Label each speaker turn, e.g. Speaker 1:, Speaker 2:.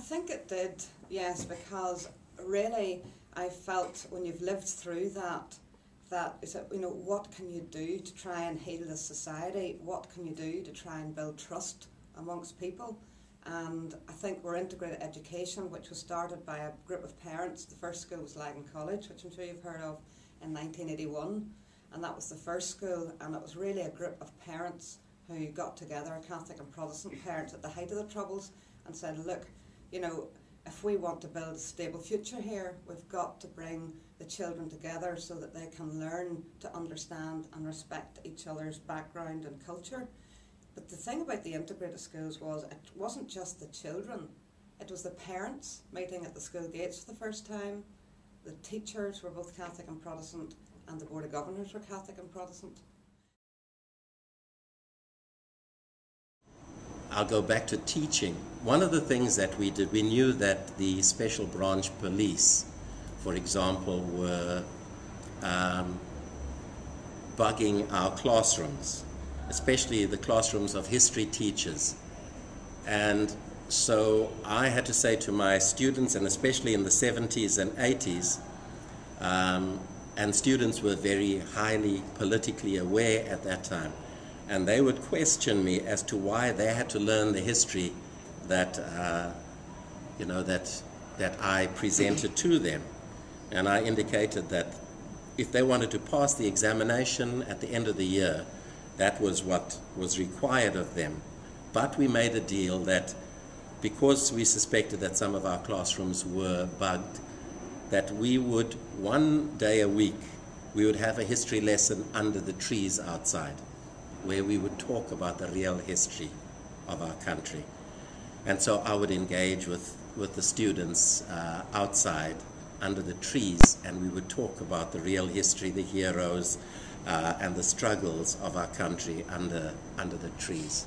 Speaker 1: think it did, yes, because really I felt when you've lived through that you know, what can you do to try and heal the society? What can you do to try and build trust amongst people? And I think we're integrated education, which was started by a group of parents. The first school was Lagan College, which I'm sure you've heard of, in 1981. And that was the first school, and it was really a group of parents who got together, Catholic and Protestant parents at the height of the Troubles, and said, look, you know, if we want to build a stable future here, we've got to bring the children together so that they can learn to understand and respect each other's background and culture. But the thing about the integrated schools was it wasn't just the children, it was the parents meeting at the school gates for the first time. The teachers were both Catholic and Protestant, and the Board of Governors were Catholic and Protestant.
Speaker 2: I'll go back to teaching. One of the things that we did, we knew that the special branch police, for example, were bugging our classrooms, especially the classrooms of history teachers. And so I had to say to my students, and especially in the 70s and 80s, and students were very highly politically aware at that time, and they would question me as to why they had to learn the history that, you know, that I presented to them. And I indicated that if they wanted to pass the examination at the end of the year, that was what was required of them. But we made a deal that because we suspected that some of our classrooms were bugged, that we would, one day a week, we would have a history lesson under the trees outside, where we would talk about the real history of our country. And so I would engage with the students outside under the trees, and we would talk about the real history, the heroes, and the struggles of our country under the trees.